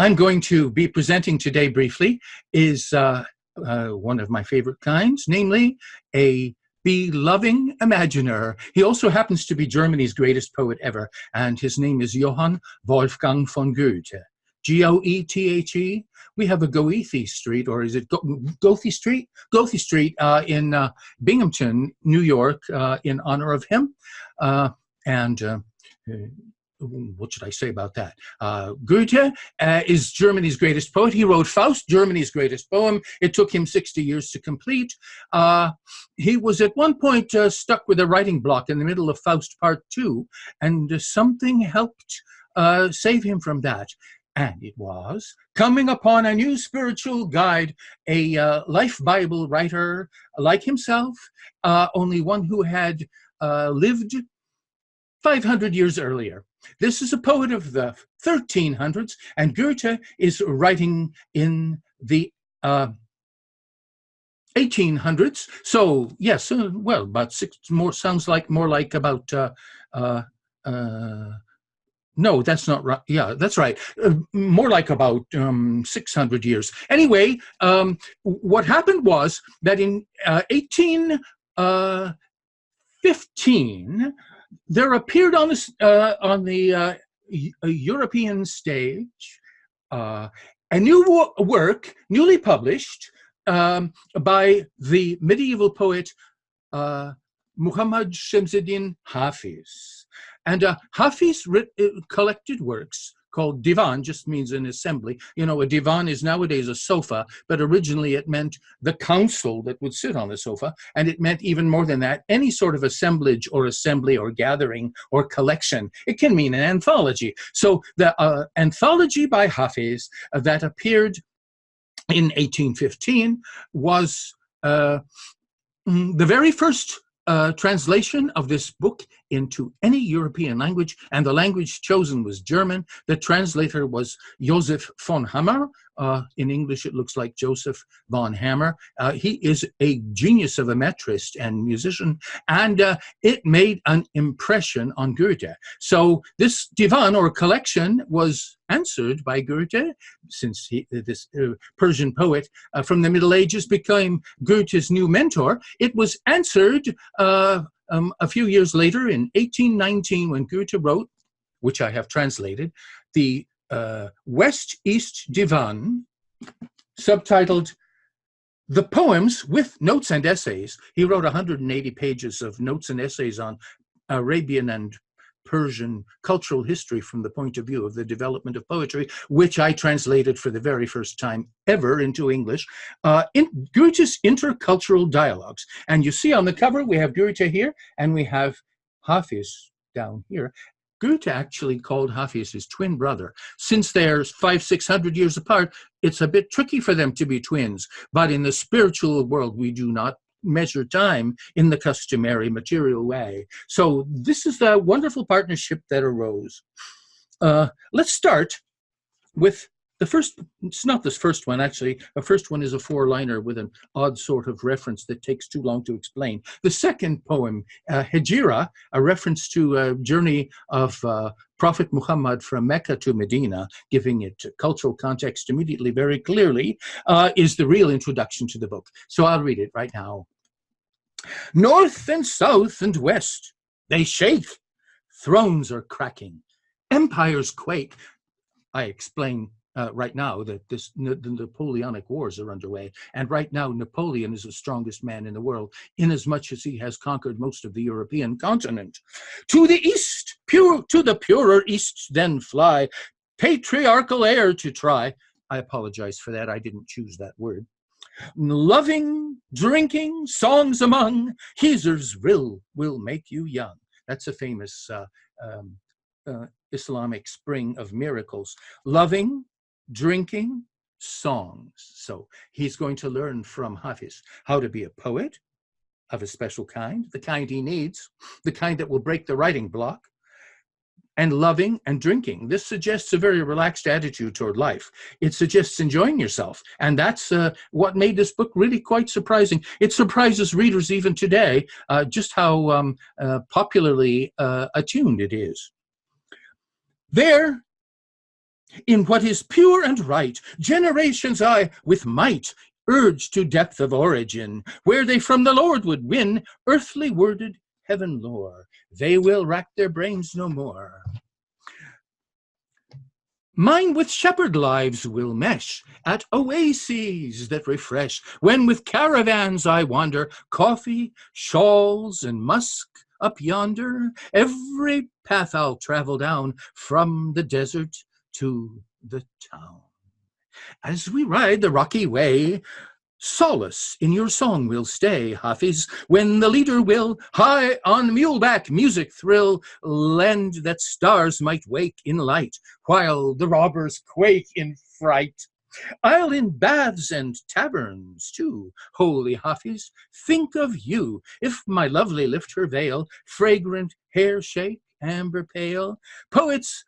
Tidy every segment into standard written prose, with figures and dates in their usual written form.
I'm going to be presenting today briefly is one of my favorite kinds, namely a bee-loving imaginer. He also happens to be Germany's greatest poet ever, and his name is Johann Wolfgang von Goethe. Goethe. We have a Goethe Street, or is it Goethe Street? Goethe Street in Binghamton, New York, in honor of him. What should I say about that? Goethe is Germany's greatest poet. He wrote Faust, Germany's greatest poem. It took him 60 years to complete. He was at one point stuck with a writing block in the middle of Faust Part 2, and something helped save him from that. And it was coming upon a new spiritual guide, a life Bible writer like himself, only one who had lived 500 years earlier. This is a poet of the 1300s, and Goethe is writing in the 1800s. So yes, well, about six more sounds like more like about. No, that's not right. Yeah, that's right. More like about 600 years. Anyway, what happened was that in 1815. There appeared on the European stage a new work, newly published, by the medieval poet Muhammad Shamsuddin Hafiz. And Hafiz collected works called Divan, just means an assembly. You know, a divan is nowadays a sofa, but originally it meant the council that would sit on the sofa, and it meant even more than that, any sort of assemblage or assembly or gathering or collection. It can mean an anthology. So the anthology by Hafiz that appeared in 1815 was the very first translation of this book into any European language, and the language chosen was German. The translator was Joseph von Hammer. In English, it looks like Joseph von Hammer. He is a genius of a metrist and musician, and it made an impression on Goethe. So this divan, or collection, was answered by Goethe, since this Persian poet from the Middle Ages became Goethe's new mentor. It was answered a few years later in 1819 when Goethe wrote, which I have translated, the West-East Divan, subtitled The Poems with Notes and Essays. He wrote 180 pages of notes and essays on Arabian and Persian cultural history from the point of view of the development of poetry, which I translated for the very first time ever into English, in Goethe's Intercultural Dialogues. And you see on the cover, we have Goethe here, and we have Hafiz down here. Goethe actually called Hafiz his twin brother. Since they're 500-600 years apart, it's a bit tricky for them to be twins. But in the spiritual world, we do not measure time in the customary material way. So this is the wonderful partnership that arose. Let's start with the first. It's not this first one, actually. The first one is a four-liner with an odd sort of reference that takes too long to explain. The second poem, Hegira, a reference to a journey of Prophet Muhammad from Mecca to Medina, giving it cultural context immediately, very clearly, is the real introduction to the book. So I'll read it right now. North and south and west, they shake. Thrones are cracking. Empires quake. I explain right now that the Napoleonic Wars are underway, and right now Napoleon is the strongest man in the world, inasmuch as he has conquered most of the European continent. To the east, to the purer east then fly, patriarchal air to try. I apologize for that, I didn't choose that word. Loving, drinking, songs among, Heger's will make you young. That's a famous Islamic spring of miracles. Loving, drinking, songs. So he's going to learn from Hafiz how to be a poet of a special kind, the kind he needs, the kind that will break the writing block, and loving and drinking. This suggests a very relaxed attitude toward life. It suggests enjoying yourself. And that's what made this book really quite surprising. It surprises readers even today, just how popularly attuned it is. There, In what is pure and right, generations I, with might, urge to depth of origin, where they from the Lord would win earthly worded heaven lore. They will rack their brains no more. Mine with shepherd lives will mesh at oases that refresh, when with caravans I wander, coffee, shawls, and musk up yonder. Every path I'll travel down, from the desert to the town. As we ride the rocky way, solace in your song will stay, Hafiz, when the leader will, high on muleback music thrill, lend that stars might wake in light, while the robbers quake in fright. I'll in baths and taverns too, holy Hafiz, think of you, if my lovely lift her veil, fragrant hair shake, amber pale, poets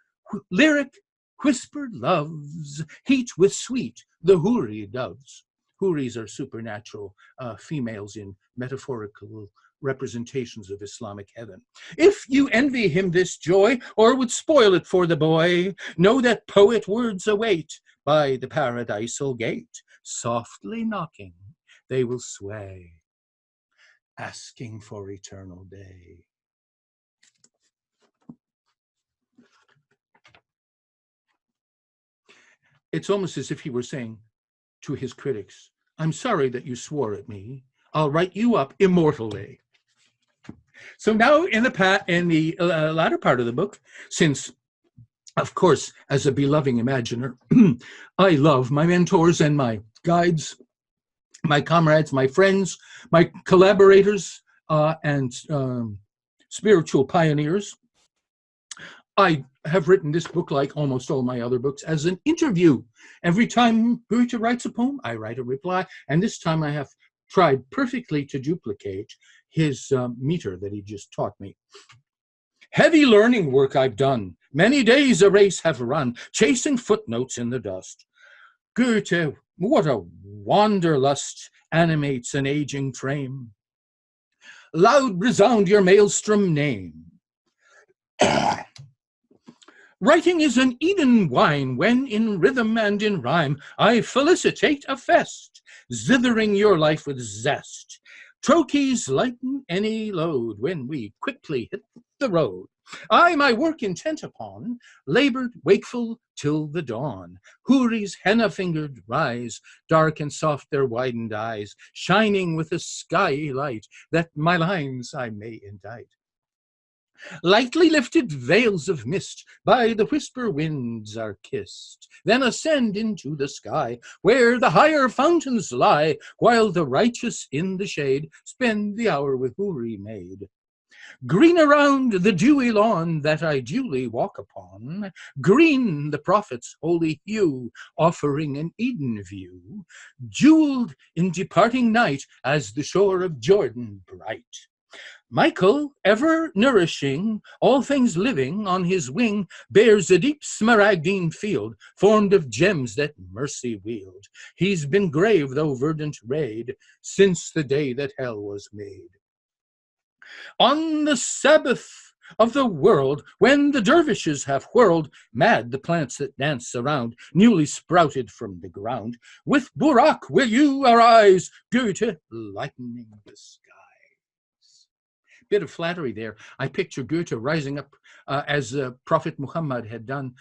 lyric whispered loves, heat with sweet the houri doves. Houris are supernatural females in metaphorical representations of Islamic heaven. If you envy him this joy, or would spoil it for the boy, know that poet words await by the paradisal gate. Softly knocking, they will sway, asking for eternal day. It's almost as if he were saying to his critics, I'm sorry that you swore at me. I'll write you up immortally. So now in the latter part of the book, since, of course, as a beloved imaginer, I love my mentors and my guides, my comrades, my friends, my collaborators, and spiritual pioneers. I have written this book, like almost all my other books, as an interview. Every time Goethe writes a poem, I write a reply, and this time I have tried perfectly to duplicate his meter that he just taught me. Heavy learning work I've done, many days a race have run, chasing footnotes in the dust. Goethe, what a wanderlust animates an aging frame. Loud resound your maelstrom name. Writing is an Eden wine, when in rhythm and in rhyme I felicitate a fest, zithering your life with zest. Trochees lighten any load when we quickly hit the road. I my work intent upon, labored wakeful till the dawn. Houris henna-fingered rise, dark and soft their widened eyes, shining with a skyey light, that my lines I may indite. Lightly lifted veils of mist by the whisper winds are kissed, then ascend into the sky, where the higher fountains lie, while the righteous in the shade spend the hour with houri made. Green around the dewy lawn that I duly walk upon, green the prophet's holy hue, offering an Eden view, jeweled in departing night as the shore of Jordan bright. Michael, ever nourishing all things living, on his wing bears a deep smaragdine field, formed of gems that mercy wield. He's been grave, though verdant rayed, since the day that hell was made. On the Sabbath of the world, when the dervishes have whirled mad the plants that dance around, newly sprouted from the ground, with Burak will you arise, Goethe, lightening the sky. Bit of flattery there. I picture Goethe rising up as Prophet Muhammad had done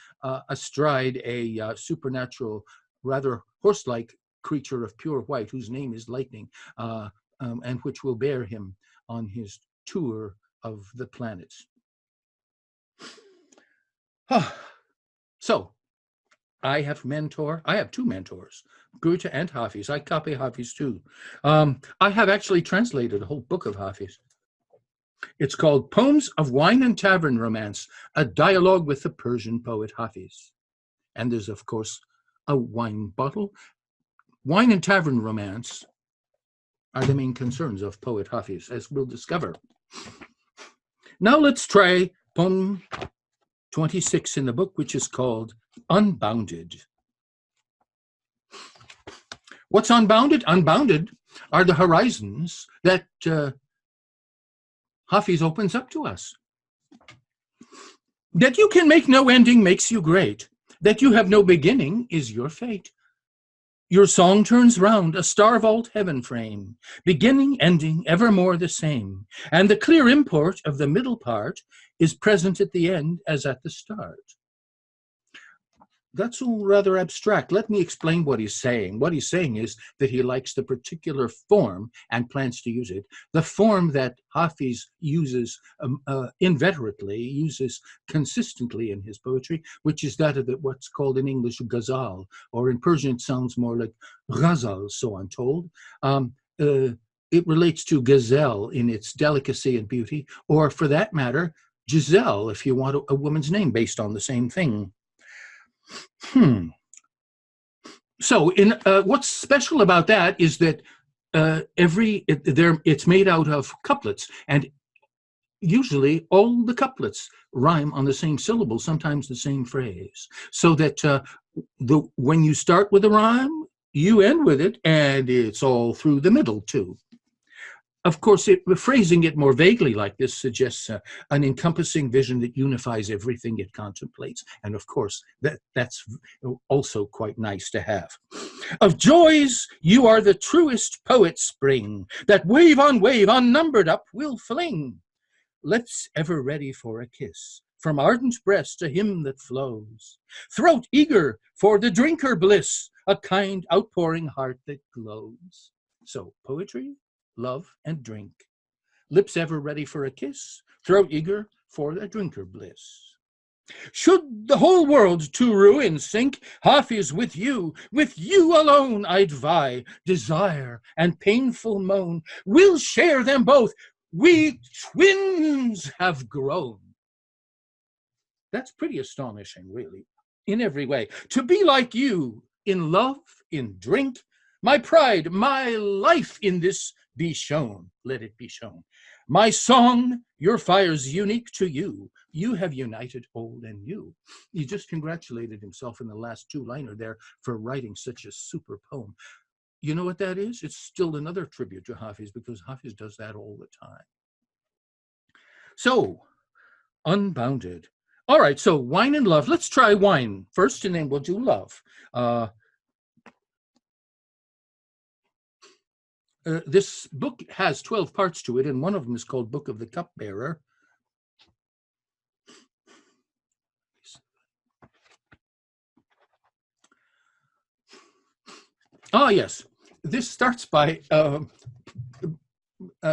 astride a supernatural, rather horse-like creature of pure white, whose name is Lightning, and which will bear him on his tour of the planets. So, I have two mentors, Goethe and Hafiz. I copy Hafiz too. I have actually translated a whole book of Hafiz. It's called Poems of Wine and Tavern Romance, a dialogue with the Persian poet Hafiz. And there's, of course, a wine bottle. Wine and tavern romance are the main concerns of poet Hafiz, as we'll discover. Now let's try poem 26 in the book, which is called Unbounded. What's unbounded? Unbounded are the horizons that Hafiz opens up to us. That you can make no ending makes you great. That you have no beginning is your fate. Your song turns round a star-vault heaven frame, beginning, ending, evermore the same, and the clear import of the middle part is present at the end as at the start. That's all rather abstract. Let me explain what he's saying. What he's saying is that he likes the particular form and plans to use it. The form that Hafiz uses inveterately, uses consistently in his poetry, which is that of what's called in English ghazal, or in Persian it sounds more like ghazal, so I'm told. It relates to gazelle in its delicacy and beauty, or for that matter, Giselle, if you want a woman's name based on the same thing. So, what's special about that is that it's made out of couplets, and usually all the couplets rhyme on the same syllable, sometimes the same phrase, so that when you start with a rhyme, you end with it, and it's all through the middle too. Of course, phrasing it more vaguely like this suggests an encompassing vision that unifies everything it contemplates. And of course, that's also quite nice to have. Of joys, you are the truest poet spring, that wave on wave unnumbered up will fling. Lips ever ready for a kiss, from ardent breast a hymn that flows. Throat eager for the drinker bliss, a kind outpouring heart that glows. So, poetry, love, and drink. Lips ever ready for a kiss, throat eager for a drinker bliss. Should the whole world to ruin sink, Hafiz, with you alone I'd vie. Desire and painful moan, we'll share them both. We twins have grown. That's pretty astonishing, really, in every way. To be like you in love, in drink, my pride, my life in this be shown, let it be shown. My song, your fire's unique to you. You have united old and new. He just congratulated himself in the last two-liner there for writing such a super poem. You know what that is? It's still another tribute to Hafiz, because Hafiz does that all the time. So, Unbounded. All right, so wine and love. Let's try wine first, and then we'll do love. This book has 12 parts to it, and one of them is called Book of the Cupbearer. Yes. This starts by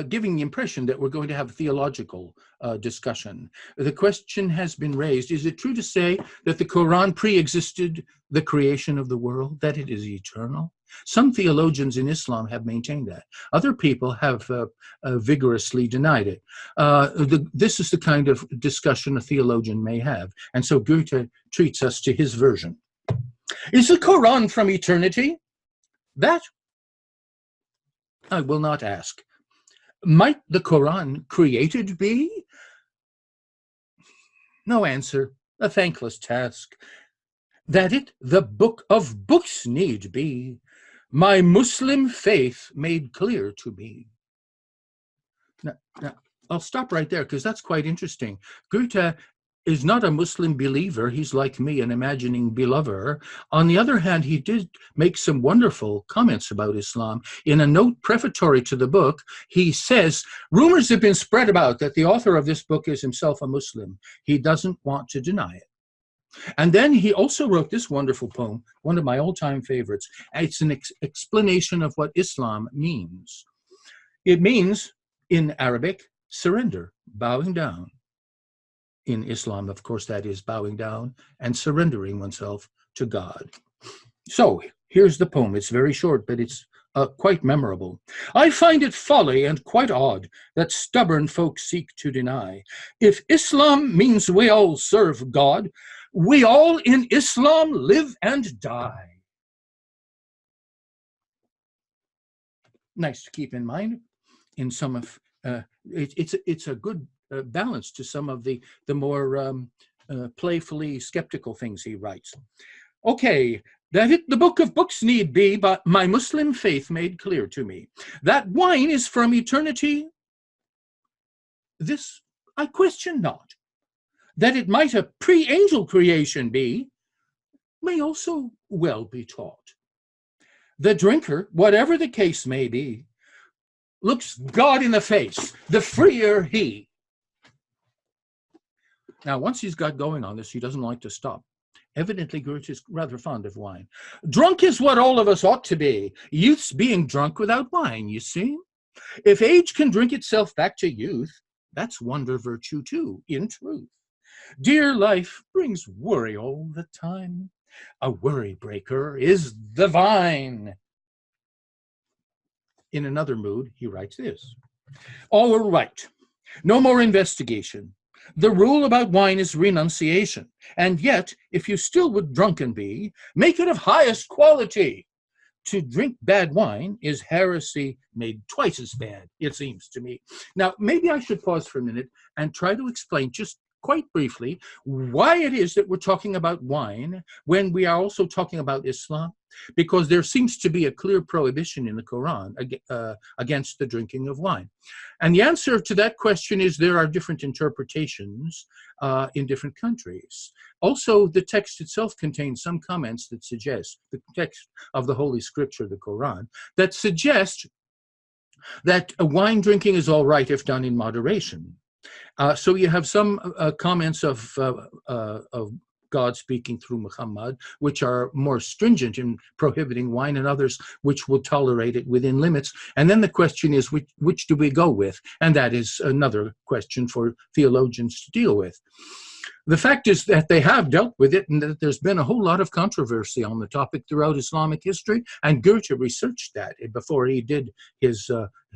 giving the impression that we're going to have a theological discussion. The question has been raised, is it true to say that the Quran pre-existed the creation of the world, that it is eternal? Some theologians in Islam have maintained that. Other people have vigorously denied it. This is the kind of discussion a theologian may have, and so Goethe treats us to his version. Is the Quran from eternity? That I will not ask. Might the Quran created be? No answer, a thankless task. That it the book of books need be, my Muslim faith made clear to me. Now I'll stop right there, because that's quite interesting. Goethe is not a Muslim believer. He's like me, an imagining belover. On the other hand, he did make some wonderful comments about Islam. In a note prefatory to the book, he says, rumors have been spread about that the author of this book is himself a Muslim. He doesn't want to deny it. And then he also wrote this wonderful poem, one of my all-time favorites. It's an explanation of what Islam means. It means, in Arabic, surrender, bowing down. In Islam, of course, that is bowing down and surrendering oneself to God. So here's the poem. It's very short, but it's quite memorable. I find it folly and quite odd that stubborn folks seek to deny. If Islam means we all serve God, we all in Islam live and die. Nice to keep in mind. In some of it's a good balance to some of the more playfully skeptical things he writes. Okay, that it the book of books need be, but my Muslim faith made clear to me. That wine is from eternity, this I question not. That it might a pre-angel creation be, may also well be taught. The drinker, whatever the case may be, looks God in the face, the freer he. Now, once he's got going on this, he doesn't like to stop. Evidently, Goethe is rather fond of wine. Drunk is what all of us ought to be. Youth's being drunk without wine, you see. If age can drink itself back to youth, that's wonder virtue too, in truth. Dear life brings worry all the time. A worry breaker is the vine. In another mood, he writes this. All right, no more investigation. The rule about wine is renunciation. And yet, if you still would drunken be, make it of highest quality. To drink bad wine is heresy made twice as bad, it seems to me. Now, maybe I should pause for a minute and try to explain just quite briefly why it is that we're talking about wine when we are also talking about Islam, because there seems to be a clear prohibition in the Quran against the drinking of wine. And the answer to that question is there are different interpretations in different countries. Also, the text itself contains some comments that suggest, the text of the Holy Scripture, the Quran, that suggest that wine drinking is all right if done in moderation. So you have some comments of God speaking through Muhammad, which are more stringent in prohibiting wine, and others which will tolerate it within limits. And then the question is, which do we go with? And that is another question for theologians to deal with. The fact is that they have dealt with it, and that there's been a whole lot of controversy on the topic throughout Islamic history, and Goethe researched that before he did his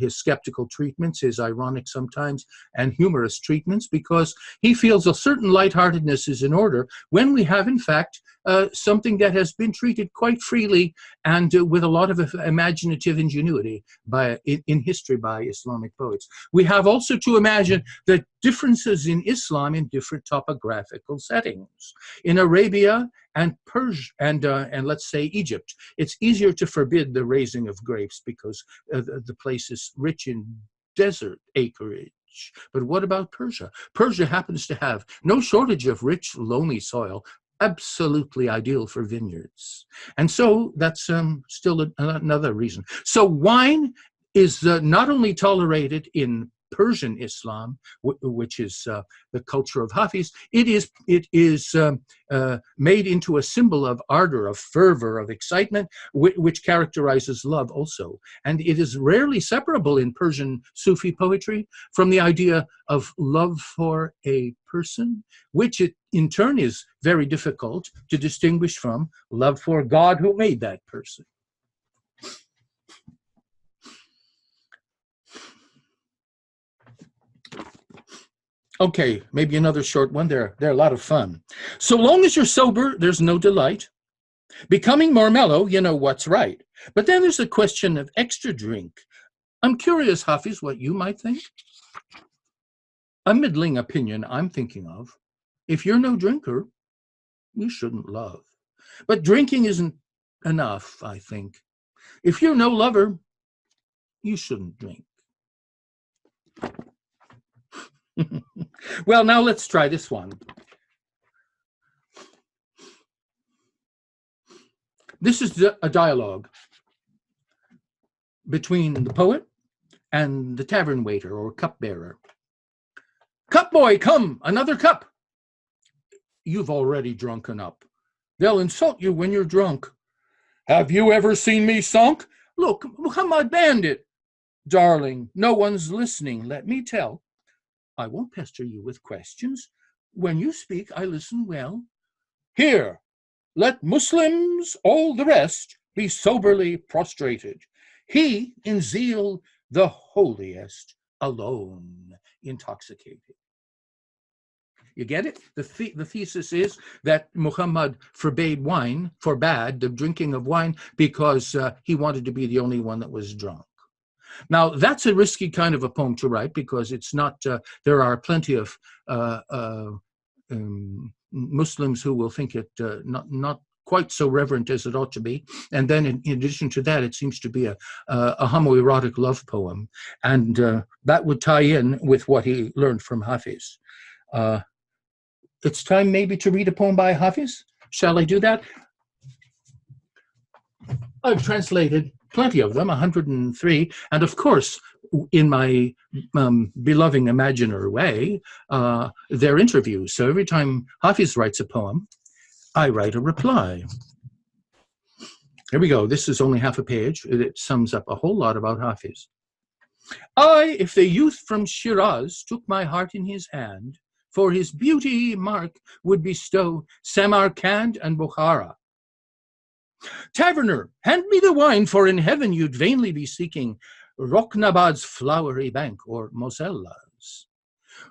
skeptical treatments, his ironic sometimes and humorous treatments, because he feels a certain lightheartedness is in order when we have, in fact, something that has been treated quite freely and with a lot of imaginative ingenuity in history by Islamic poets. We have also to imagine the differences in Islam in different topographical settings. In Arabia and Persia and let's say Egypt, it's easier to forbid the raising of grapes because the place is rich in desert acreage. But what about Persia? Persia happens to have no shortage of rich, loamy soil, absolutely ideal for vineyards. And so that's still another reason. So wine is not only tolerated in Persian Islam, which is the culture of Hafiz, it is made into a symbol of ardor, of fervor, of excitement, which characterizes love also. And it is rarely separable in Persian Sufi poetry from the idea of love for a person, which it in turn is very difficult to distinguish from love for God who made that person. Okay, maybe another short one. They're a lot of fun. So long as you're sober, there's no delight. Becoming more mellow, you know what's right. But then there's the question of extra drink. I'm curious, Hafiz, what you might think. A middling opinion I'm thinking of. If you're no drinker, you shouldn't love. But drinking isn't enough, I think. If you're no lover, you shouldn't drink. Well, now let's try this one. This is a dialogue between the poet and the tavern waiter or cupbearer. Cup boy, come, another cup. You've already drunken up. They'll insult you when you're drunk. Have you ever seen me sunk? Look, Muhammad Bandit. Darling, no one's listening, let me tell. I won't pester you with questions. When you speak, I listen well. Here, let Muslims, all the rest, be soberly prostrated. He, in zeal, the holiest, alone intoxicated. You get it? The thesis is that Muhammad forbade the drinking of wine because he wanted to be the only one that was drunk. Now, that's a risky kind of a poem to write because it's not, there are plenty of Muslims who will think it not quite so reverent as it ought to be. And then in addition to that, it seems to be a homoerotic love poem. And that would tie in with what he learned from Hafiz. It's time maybe to read a poem by Hafiz. Shall I do that? I've translated plenty of them, 103, and of course, in my beloved imaginer way, they're interviews. So every time Hafiz writes a poem, I write a reply. Here we go. This is only half a page. It sums up a whole lot about Hafiz. I, if the youth from Shiraz took my heart in his hand, for his beauty mark would bestow Samarkand and Bukhara. Taverner, hand me the wine, for in heaven you'd vainly be seeking Roknabad's flowery bank or Mosella's.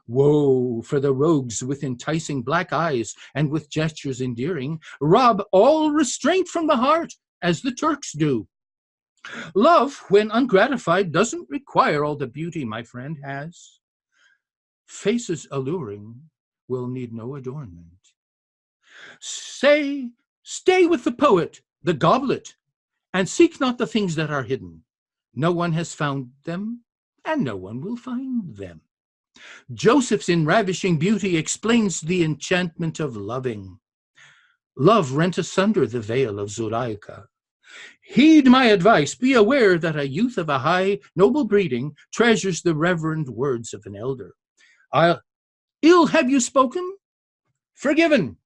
Woe for the rogues with enticing black eyes and with gestures endearing, rob all restraint from the heart, as the Turks do. Love, when ungratified, doesn't require all the beauty my friend has. Faces alluring will need no adornment. Stay with the poet, the goblet, and seek not the things that are hidden. No one has found them, and no one will find them. Joseph's in ravishing beauty explains the enchantment of loving. Love rent asunder the veil of Zuleika. Heed my advice, be aware that a youth of a high, noble breeding treasures the reverend words of an elder. Ill have you spoken? Forgiven.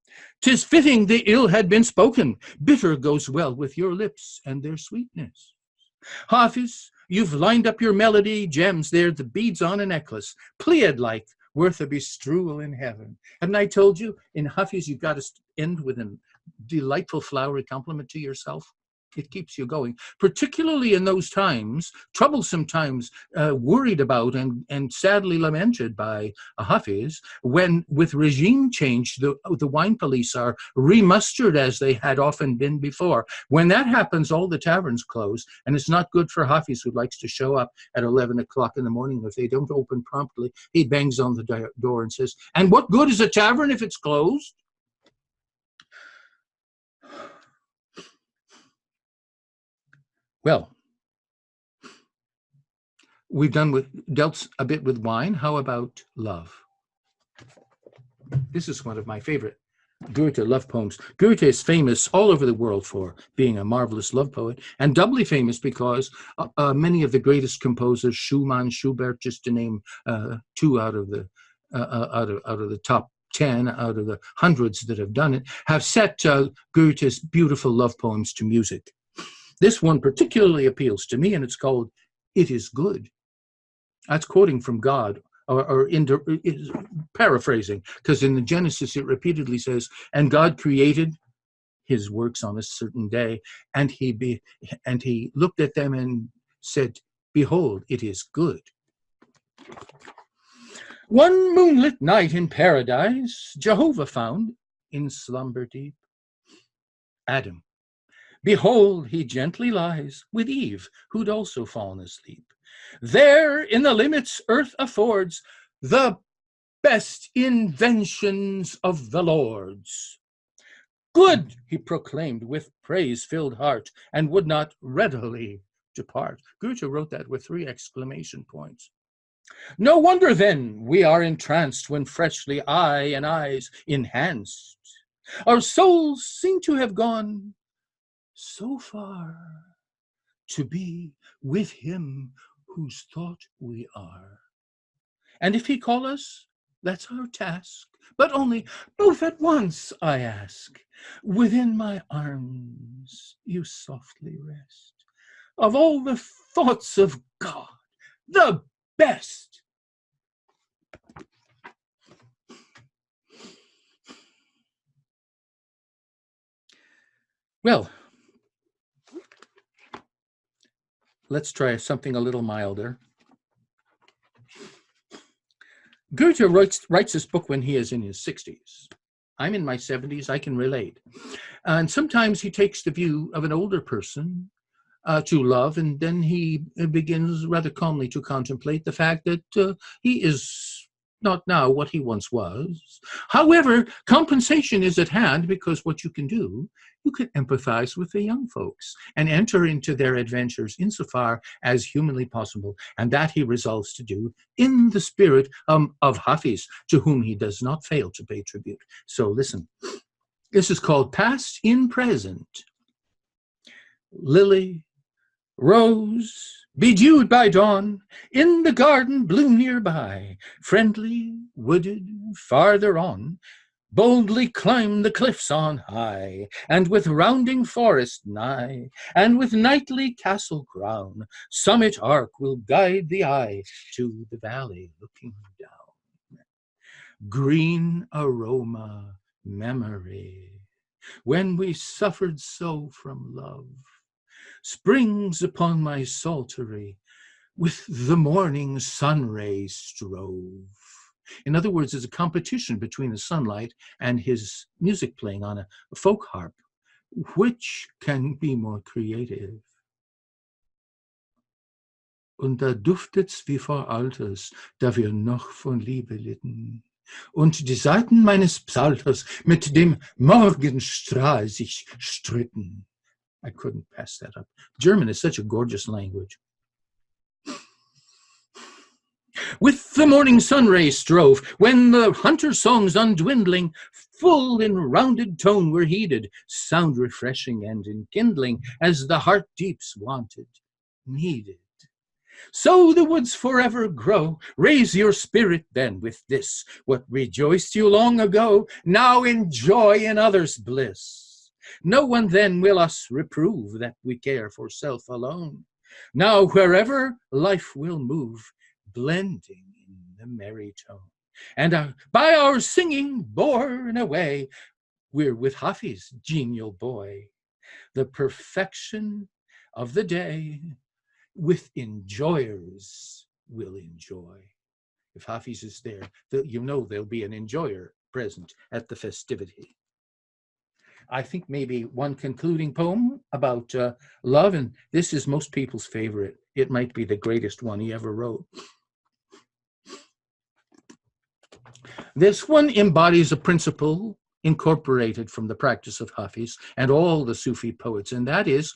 'Tis fitting the ill had been spoken. Bitter goes well with your lips and their sweetness. Hafiz, you've lined up your melody gems there, the beads on a necklace, Pleiad-like, worth a bestrewel in heaven. Haven't I told you, in Hafiz, you've got to end with a delightful flowery compliment to yourself? It keeps you going, particularly in those times, troublesome times, worried about and sadly lamented by Hafiz, when with regime change, the wine police are remustered as they had often been before. When that happens, all the taverns close, and it's not good for Hafiz, who likes to show up at 11 o'clock in the morning. If they don't open promptly, he bangs on the door and says, "And what good is a tavern if it's closed?" Well, we've dealt a bit with wine. How about love? This is one of my favorite Goethe love poems. Goethe is famous all over the world for being a marvelous love poet, and doubly famous because many of the greatest composers, Schumann, Schubert, just to name two out of the top 10 out of the hundreds that have done it, have set Goethe's beautiful love poems to music. This one particularly appeals to me, and it's called "It Is Good." That's quoting from God, or paraphrasing, because in the Genesis it repeatedly says, "And God created his works on a certain day, and he looked at them and said, Behold, it is good." One moonlit night in paradise, Jehovah found in slumber deep Adam. Behold, he gently lies with Eve, who'd also fallen asleep. There, in the limits earth affords, the best inventions of the Lord's. Good, he proclaimed with praise-filled heart, and would not readily depart. Goethe wrote that with 3 exclamation points. No wonder, then, we are entranced when freshly eye and eyes enhanced. Our souls seem to have gone so far to be with him whose thought we are. And if he call us, that's our task, but only both at once, I ask. Within my arms you softly rest. Of all the thoughts of God, the best. Well, let's try something a little milder. Goethe writes this book when he is in his 60s. I'm in my 70s, I can relate. And sometimes he takes the view of an older person to love, and then he begins rather calmly to contemplate the fact that he is not now what he once was. However, compensation is at hand, because what you can do, you can empathize with the young folks and enter into their adventures insofar as humanly possible, and that he resolves to do in the spirit of Hafiz, to whom he does not fail to pay tribute. So listen, this is called Past in Present. lily, rose, bedewed by dawn, in the garden bloom nearby, friendly, wooded, farther on, boldly climb the cliffs on high, and with rounding forest nigh, and with knightly castle crown, summit arc will guide the eye to the valley looking down. Green aroma, memory, when we suffered so from love, springs upon my psaltery, with the morning sun ray strove. In other words, it's a competition between the sunlight and his music playing on a folk harp. Which can be more creative? Und da duftet's wie vor Alters, da wir noch von Liebe litten. Und die Saiten meines Psalters mit dem Morgenstrahl sich stritten. I couldn't pass that up. German is such a gorgeous language. With the morning sun ray strove, when the hunter songs undwindling, full in rounded tone were heeded, sound refreshing and enkindling, as the heart deeps wanted, needed. So the woods forever grow. Raise your spirit then with this, what rejoiced you long ago, now enjoy in others' bliss. No one then will us reprove that we care for self alone. Now wherever life will move, blending in the merry tone, and by our singing borne away, we're with Hafiz, genial boy, the perfection of the day, with enjoyers will enjoy. If Hafiz is there, you know there'll be an enjoyer present at the festivity. I think maybe one concluding poem about love, and this is most people's favorite. It might be the greatest one he ever wrote. This one embodies a principle incorporated from the practice of Hafiz and all the Sufi poets, and that is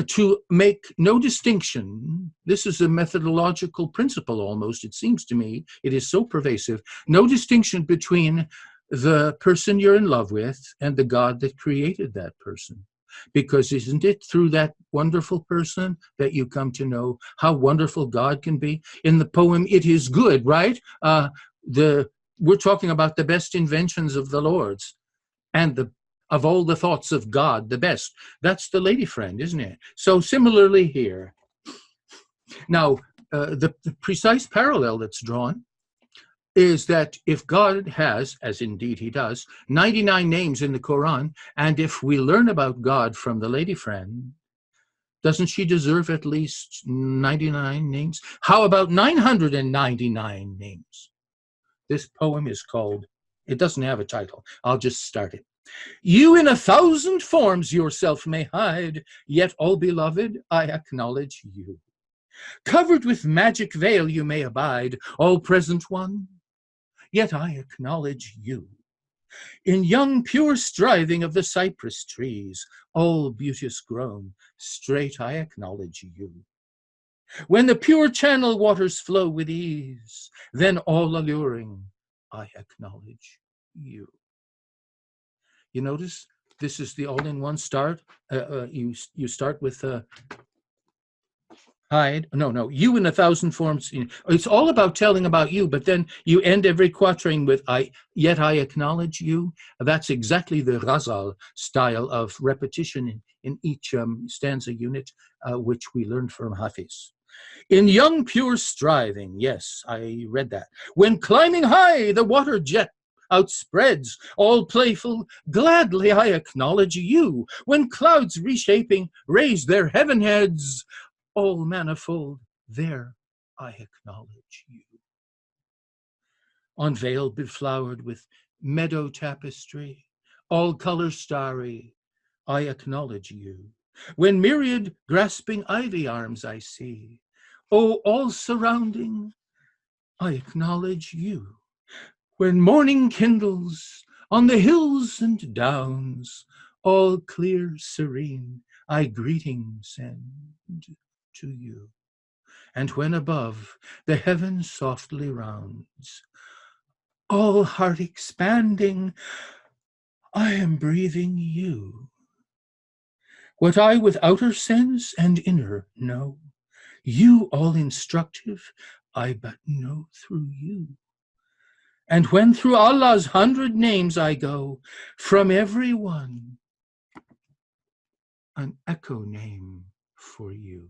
to make no distinction. This is a methodological principle almost, it seems to me. It is so pervasive. No distinction between the person you're in love with and the God that created that person. Because isn't it through that wonderful person that you come to know how wonderful God can be? In the poem, It Is Good, right? We're talking about the best inventions of the Lord's, and of all the thoughts of God, the best. That's the lady friend, isn't it? So similarly here. Now, the precise parallel that's drawn is that if God has, as indeed he does, 99 names in the Quran, and if we learn about God from the lady friend, doesn't she deserve at least 99 names? How about 999 names? This poem is called, it doesn't have a title, I'll just start it. You in 1,000 forms yourself may hide, yet all beloved, I acknowledge you. Covered with magic veil you may abide, all present one, yet I acknowledge you. In young pure striving of the cypress trees, all beauteous grown, straight I acknowledge you. When the pure channel waters flow with ease, then all alluring, I acknowledge you. You notice this is the all-in-one start. You start with hide. No, you in 1,000 forms. It's all about telling about you, but then you end every quatrain with yet I acknowledge you. That's exactly the ghazal style of repetition in each stanza unit, which we learned from Hafiz. In young pure striving, yes, I read that. When climbing high, the water jet outspreads, all playful, gladly I acknowledge you. When clouds reshaping raise their heaven heads, all manifold, there I acknowledge you. On vale beflowered with meadow tapestry, all colors starry, I acknowledge you. When myriad grasping ivy arms I see, oh, all surrounding, I acknowledge you. When morning kindles on the hills and downs, all clear, serene, I greeting send to you. And when above the heaven softly rounds, all heart expanding, I am breathing you. What I with outer sense and inner know, you all instructive, I but know through you. And when through Allah's 100 names I go, from every one an echo name for you.